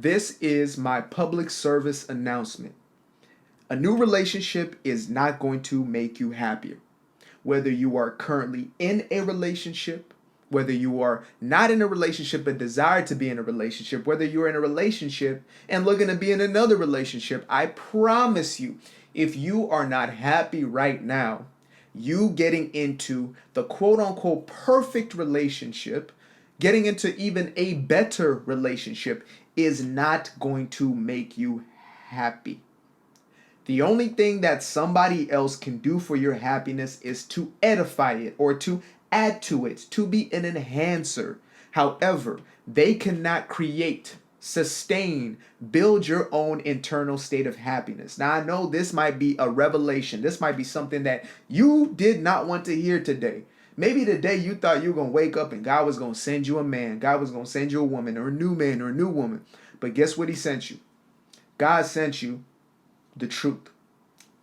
This is my public service announcement. A new relationship is not going to make you happier. Whether you are currently in a relationship, whether you are not in a relationship but desire to be in a relationship, whether you're in a relationship and looking to be in another relationship, I promise you, if you are not happy right now, you getting into the quote unquote perfect relationship, getting into even a better relationship is not going to make you happy. The only thing that somebody else can do for your happiness is to edify it or to add to it, to be an enhancer. However, they cannot create, sustain, build your own internal state of happiness. Now, I know this might be a revelation. This might be something that you did not want to hear today. Maybe today you thought you were going to wake up and God was going to send you a man. God was going to send you a woman or a new man or a new woman. But guess what he sent you? God sent you the truth.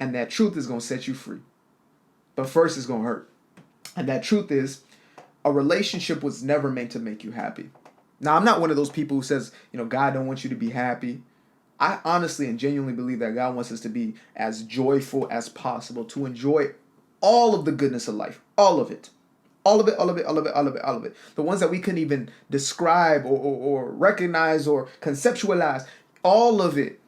And that truth is going to set you free. But first it's going to hurt. And that truth is a relationship was never meant to make you happy. Now, I'm not one of those people who says, God don't want you to be happy. I honestly and genuinely believe that God wants us to be as joyful as possible, to enjoy all of the goodness of life, all of it. All of it, all of it, all of it, all of it, all of it. The ones that we couldn't even describe or recognize or conceptualize, all of it.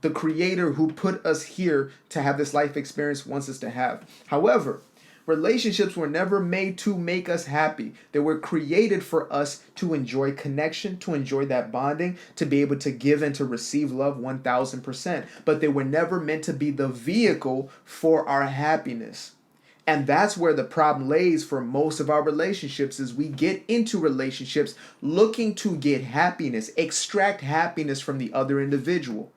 The Creator who put us here to have this life experience wants us to have. However, relationships were never made to make us happy. They were created for us to enjoy connection, to enjoy that bonding, to be able to give and to receive love 1000%. But they were never meant to be the vehicle for our happiness. And that's where the problem lays for most of our relationships is we get into relationships looking to get happiness, extract happiness from the other individual.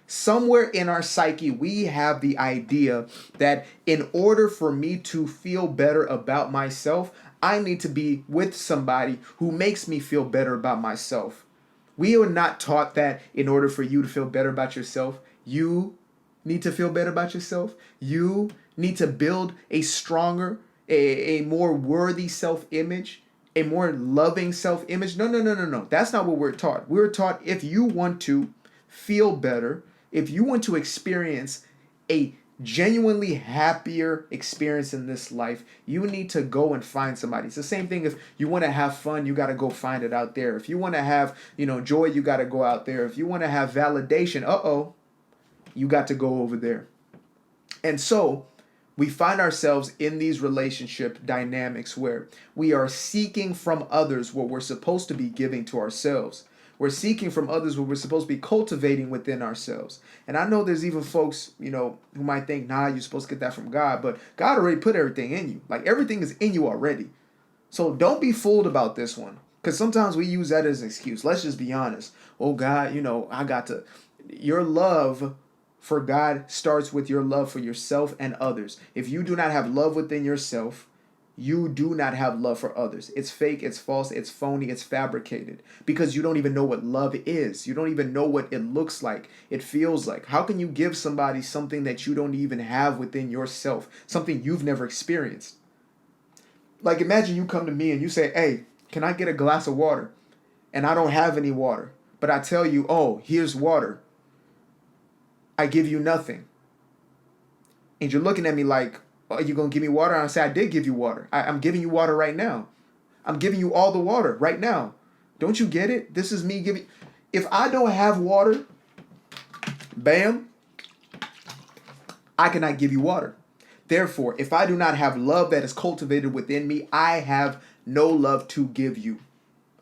Somewhere in our psyche, we have the idea that in order for me to feel better about myself, I need to be with somebody who makes me feel better about myself. We are not taught that in order for you to feel better about yourself, you need to feel better about yourself. You need to build a stronger, a more worthy self-image, a more loving self-image. No. That's not what we're taught. We're taught if you want to feel better, if you want to experience a genuinely happier experience in this life, you need to go and find somebody. It's the same thing if you want to have fun, you got to go find it out there. If you want to have, joy, you got to go out there. If you want to have validation, you got to go over there. And so we find ourselves in these relationship dynamics where we are seeking from others what we're supposed to be giving to ourselves. We're seeking from others what we're supposed to be cultivating within ourselves. And I know there's even folks, who might think, you're supposed to get that from God. But God already put everything in you. Like everything is in you already. So don't be fooled about this one. Because sometimes we use that as an excuse. Let's just be honest. Oh, God, I got to. Your love for God starts with your love for yourself and others. If you do not have love within yourself, you do not have love for others. It's fake, it's false, it's phony, it's fabricated. Because you don't even know what love is. You don't even know what it looks like, it feels like. How can you give somebody something that you don't even have within yourself? Something you've never experienced? Like imagine you come to me and you say, hey, can I get a glass of water? And I don't have any water. But I tell you, oh, here's water. I give you nothing. And you're looking at me like, are you going to give me water? And I say, I did give you water. I'm giving you water right now. I'm giving you all the water right now. Don't you get it? This is me giving. If I don't have water, bam, I cannot give you water. Therefore, if I do not have love that is cultivated within me, I have no love to give you.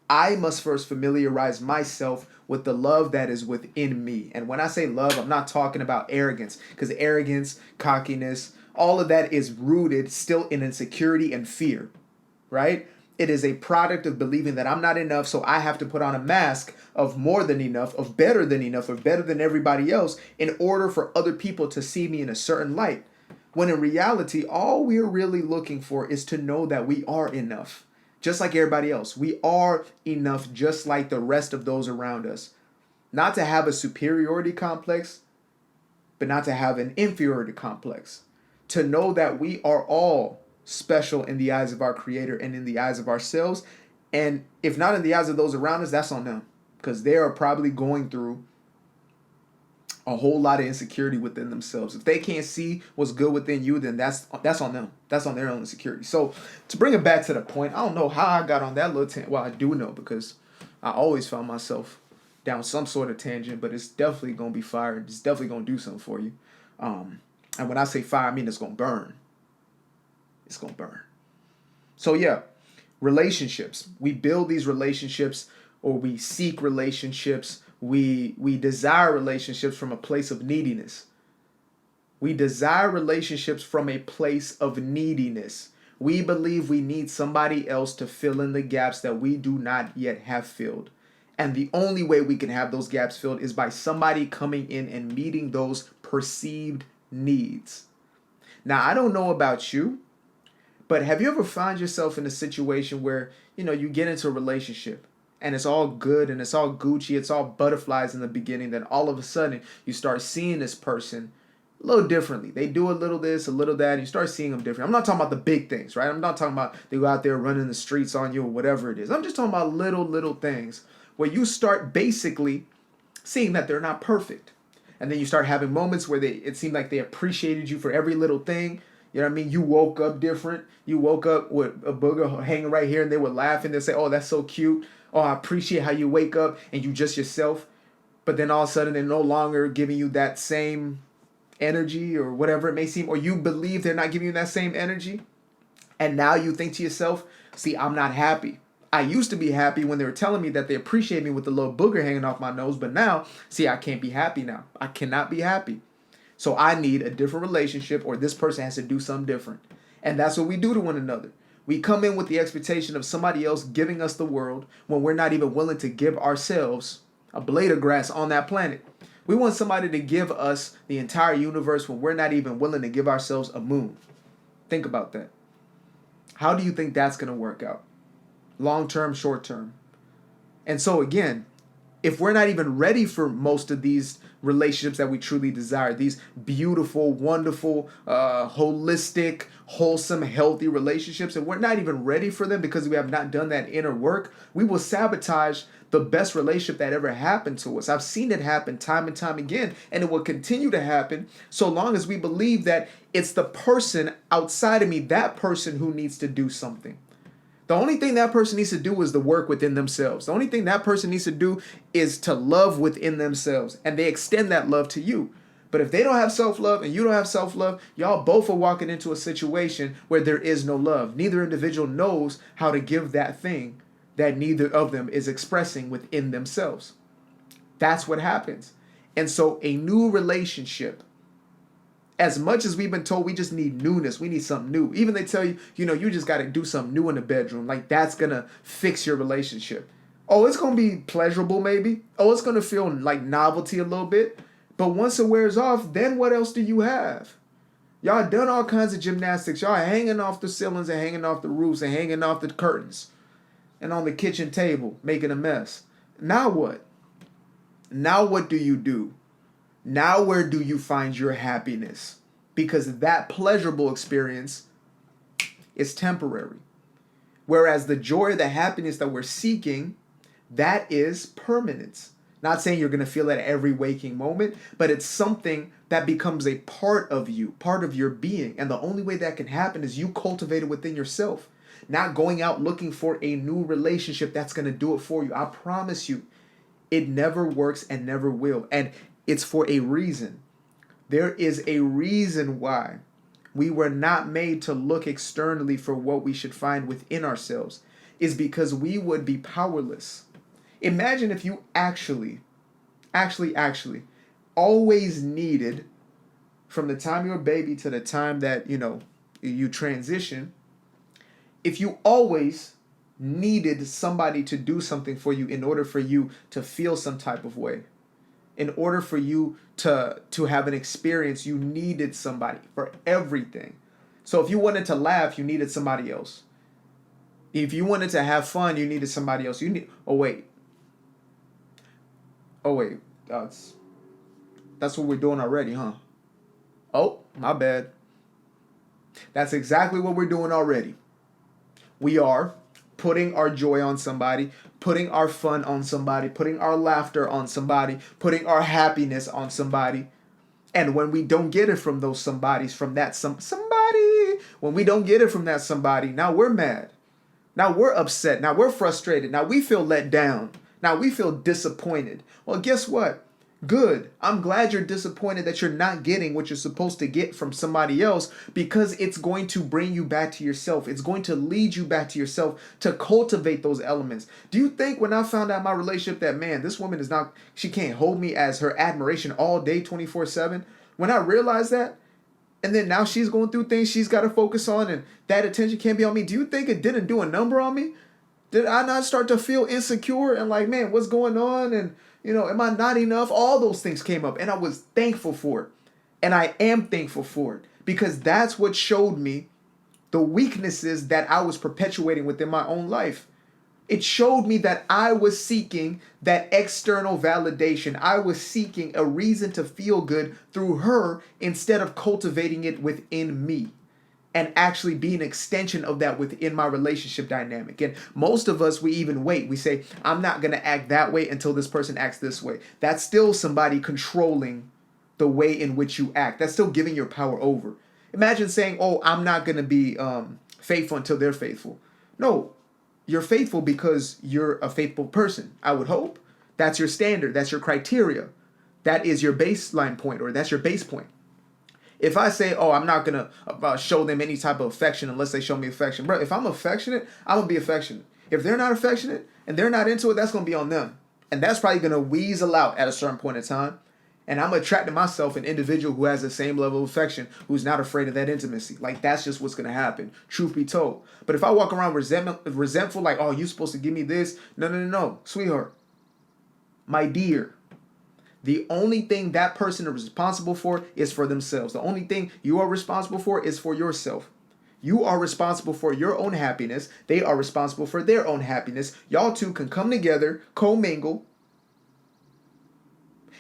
I must first familiarize myself with the love that is within me. And when I say love, I'm not talking about arrogance, because arrogance, cockiness, all of that is rooted still in insecurity and fear, right? It is a product of believing that I'm not enough, so I have to put on a mask of more than enough, of better than enough, of better than everybody else in order for other people to see me in a certain light. When in reality, all we're really looking for is to know that we are enough. Just like everybody else, we are enough just like the rest of those around us. Not to have a superiority complex, but not to have an inferiority complex. To know that we are all special in the eyes of our Creator and in the eyes of ourselves. And if not in the eyes of those around us, that's on them. because they are probably going through a whole lot of insecurity within themselves. If they can't see what's good within you, then that's on them. That's on their own insecurity. So to bring it back to the point, I don't know how I got on that little tangent. Well, I do know, because I always found myself down some sort of tangent, but it's definitely going to be fire. It's definitely going to do something for you. And when I say fire, I mean it's going to burn. It's going to burn. So yeah, relationships. We build these relationships, or we seek relationships. We desire relationships from a place of neediness. We desire relationships from a place of neediness. We believe we need somebody else to fill in the gaps that we do not yet have filled. And the only way we can have those gaps filled is by somebody coming in and meeting those perceived needs. Now, I don't know about you, but have you ever found yourself in a situation where, you get into a relationship and it's all good and it's all Gucci, it's all butterflies in the beginning, then all of a sudden you start seeing this person a little differently. They do a little this, a little that, and you start seeing them different. I'm not talking about the big things, right? I'm not talking about they go out there running the streets on you or whatever it is. I'm just talking about little things where you start basically seeing that they're not perfect. And then you start having moments where it seemed like they appreciated you for every little thing. You know what I mean? You woke up different. You woke up with a booger hanging right here, and they were laughing. They say, "Oh, that's so cute. Oh, I appreciate how you wake up and you just yourself." But then all of a sudden they're no longer giving you that same energy or whatever it may seem, or you believe they're not giving you that same energy. And now you think to yourself, see, I'm not happy. I used to be happy when they were telling me that they appreciate me with the little booger hanging off my nose. But now, see, I can't be happy now. I cannot be happy. So I need a different relationship, or this person has to do something different. And that's what we do to one another. We come in with the expectation of somebody else giving us the world when we're not even willing to give ourselves a blade of grass on that planet. We want somebody to give us the entire universe when we're not even willing to give ourselves a moon. Think about that. How do you think that's going to work out? Long term, short term. And so again, if we're not even ready for most of these relationships that we truly desire, these beautiful, wonderful, holistic, wholesome, healthy relationships, and we're not even ready for them because we have not done that inner work, we will sabotage the best relationship that ever happened to us. I've seen it happen time and time again, and it will continue to happen so long as we believe that it's the person outside of me, that person who needs to do something. The only thing that person needs to do is the work within themselves. The only thing that person needs to do is to love within themselves, and they extend that love to you. But if they don't have self-love and you don't have self-love, y'all both are walking into a situation where there is no love. Neither individual knows how to give that thing that neither of them is expressing within themselves. That's what happens. And so a new relationship, as much as we've been told we just need newness, we need something new. Even they tell you, you just got to do something new in the bedroom. Like that's going to fix your relationship. Oh, it's going to be pleasurable maybe. Oh, it's going to feel like novelty a little bit. But once it wears off, then what else do you have? Y'all done all kinds of gymnastics. Y'all hanging off the ceilings and hanging off the roofs and hanging off the curtains and on the kitchen table, making a mess. Now what? Now what do you do? Now where do you find your happiness? Because that pleasurable experience is temporary. Whereas the joy, the happiness that we're seeking, that is permanence. Not saying you're going to feel it at every waking moment, but it's something that becomes a part of you, part of your being. And the only way that can happen is you cultivate it within yourself. Not going out looking for a new relationship that's going to do it for you. I promise you, it never works and never will. And it's for a reason. There is a reason why we were not made to look externally for what we should find within ourselves. Is because we would be powerless. Imagine if you actually always needed, from the time you're a baby to the time that, you transition, if you always needed somebody to do something for you in order for you to feel some type of way, in order for you to have an experience, you needed somebody for everything. So if you wanted to laugh, you needed somebody else. If you wanted to have fun, you needed somebody else. Oh wait, that's what we're doing already, huh? Oh, my bad. That's exactly what we're doing already. We are putting our joy on somebody, putting our fun on somebody, putting our laughter on somebody, putting our happiness on somebody. And when we don't get it from those somebodies, from that somebody, when we don't get it from that somebody, now we're mad. Now we're upset. Now we're frustrated. Now we feel let down. Now we feel disappointed. Well, guess what? Good. I'm glad you're disappointed that you're not getting what you're supposed to get from somebody else, because it's going to bring you back to yourself. It's going to lead you back to yourself to cultivate those elements. Do you think when I found out in my relationship that, man, this woman is not, she can't hold me as her admiration all day 24/7? When I realized that, and then now she's going through things she's got to focus on and that attention can't be on me, do you think it didn't do a number on me? Did I not start to feel insecure and like, man, what's going on? And, am I not enough? All those things came up and I was thankful for it. And I am thankful for it, because that's what showed me the weaknesses that I was perpetuating within my own life. It showed me that I was seeking that external validation. I was seeking a reason to feel good through her instead of cultivating it within me and actually be an extension of that within my relationship dynamic. And most of us, we even wait. We say, I'm not going to act that way until this person acts this way. That's still somebody controlling the way in which you act. That's still giving your power over. Imagine saying, oh, I'm not going to be faithful until they're faithful. No, you're faithful because you're a faithful person, I would hope. That's your standard. That's your criteria. That is your baseline point, or that's your base point. If I say, oh, I'm not going to show them any type of affection unless they show me affection. Bro, if I'm affectionate, I'm going to be affectionate. If they're not affectionate and they're not into it, that's going to be on them. And that's probably going to weasel out at a certain point in time. And I'm attracting myself an individual who has the same level of affection, who's not afraid of that intimacy. Like, that's just what's going to happen, truth be told. But if I walk around resentful, like, oh, you're supposed to give me this. No, sweetheart. My dear. The only thing that person is responsible for is for themselves. The only thing you are responsible for is for yourself. You are responsible for your own happiness. They are responsible for their own happiness. Y'all two can come together, commingle,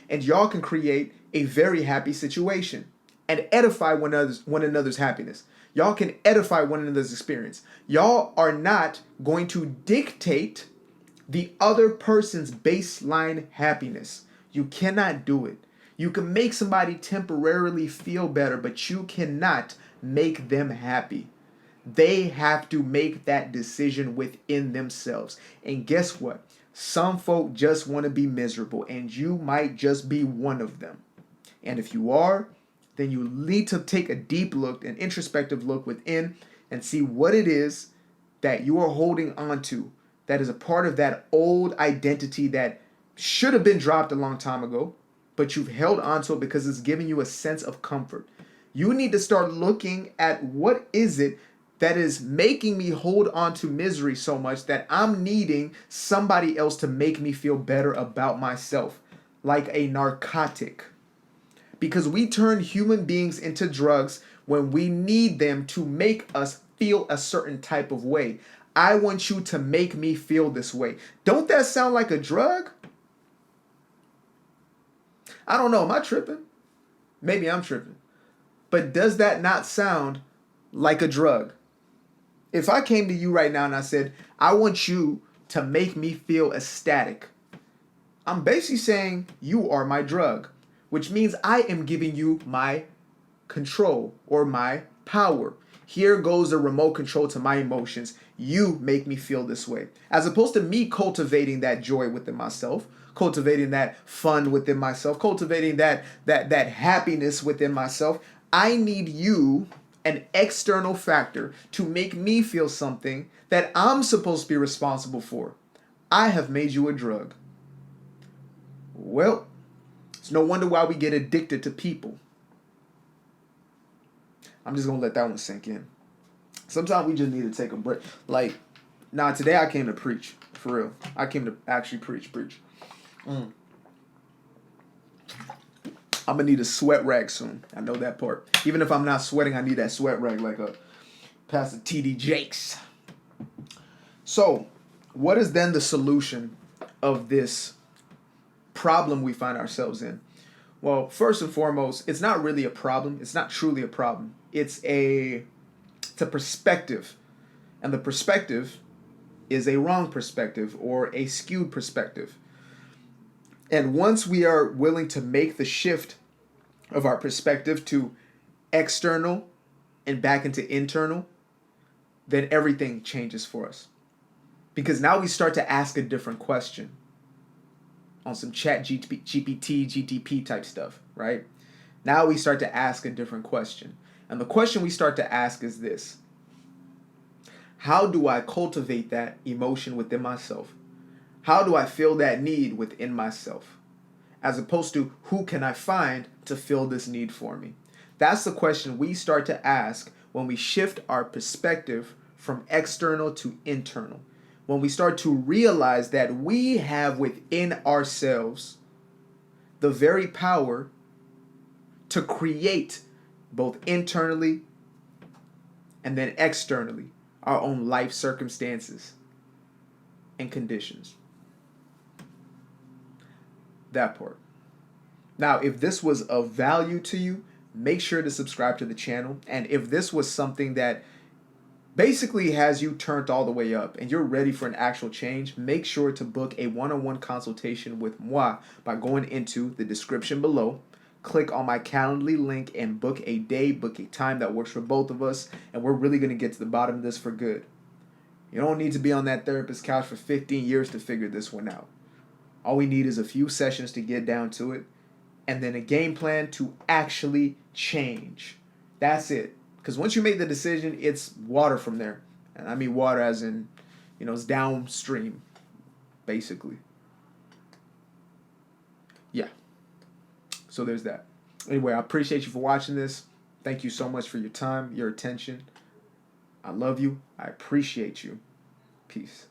and y'all can create a very happy situation and edify one another's happiness. Y'all can edify one another's experience. Y'all are not going to dictate the other person's baseline happiness. You cannot do it. You can make somebody temporarily feel better, but you cannot make them happy. They have to make that decision within themselves. And guess what? Some folk just want to be miserable, and you might just be one of them. And if you are, then you need to take a deep look, an introspective look within, and see what it is that you are holding on to that is a part of that old identity that should have been dropped a long time ago, but you've held on to it because it's giving you a sense of comfort. You need to start looking at what is it that is making me hold on to misery so much that I'm needing somebody else to make me feel better about myself, like a narcotic. Because we turn human beings into drugs when we need them to make us feel a certain type of way. I want you to make me feel this way. Don't that sound like a drug? I don't know. Am I tripping? Maybe I'm tripping. But does that not sound like a drug? If I came to you right now and I said, I want you to make me feel ecstatic, I'm basically saying you are my drug, which means I am giving you my control or my power. Here goes the remote control to my emotions. You make me feel this way. As opposed to me cultivating that joy within myself, cultivating that fun within myself, cultivating that happiness within myself. I need you, an external factor, to make me feel something that I'm supposed to be responsible for. I have made you a drug. Well, it's no wonder why we get addicted to people. I'm just going to let that one sink in. Sometimes we just need to take a break. Like, today I came to preach. For real. I came to actually preach. I'm gonna need a sweat rag soon. I know that part. Even if I'm not sweating, I need that sweat rag like a Pastor T.D. Jakes. So, what is then the solution of this problem we find ourselves in? Well, first and foremost, it's not really a problem. It's not truly a problem. It's a perspective. And the perspective is a wrong perspective or a skewed perspective. And once we are willing to make the shift of our perspective to external and back into internal, then everything changes for us. Because now we start to ask a different question on some chat GPT, GTP type stuff, right? Now we start to ask a different question. And the question we start to ask is this: how do I cultivate that emotion within myself? How do I feel that need within myself? As opposed to, who can I find to fill this need for me? That's the question we start to ask when we shift our perspective from external to internal. When we start to realize that we have within ourselves the very power to create both internally and then externally our own life circumstances and conditions. That part. Now, if this was of value to you, make sure to subscribe to the channel. And if this was something that basically has you turned all the way up and you're ready for an actual change, make sure to book a one-on-one consultation with moi by going into the description below. Click on my Calendly link and book a day, book a time that works for both of us, and we're really going to get to the bottom of this for good. You don't need to be on that therapist couch for 15 years to figure this one out. All we need is a few sessions to get down to it, and then a game plan to actually change. That's it. Because once you make the decision, it's water from there. And I mean water as in, it's downstream, basically. Yeah. So there's that. Anyway, I appreciate you for watching this. Thank you so much for your time, your attention. I love you. I appreciate you. Peace.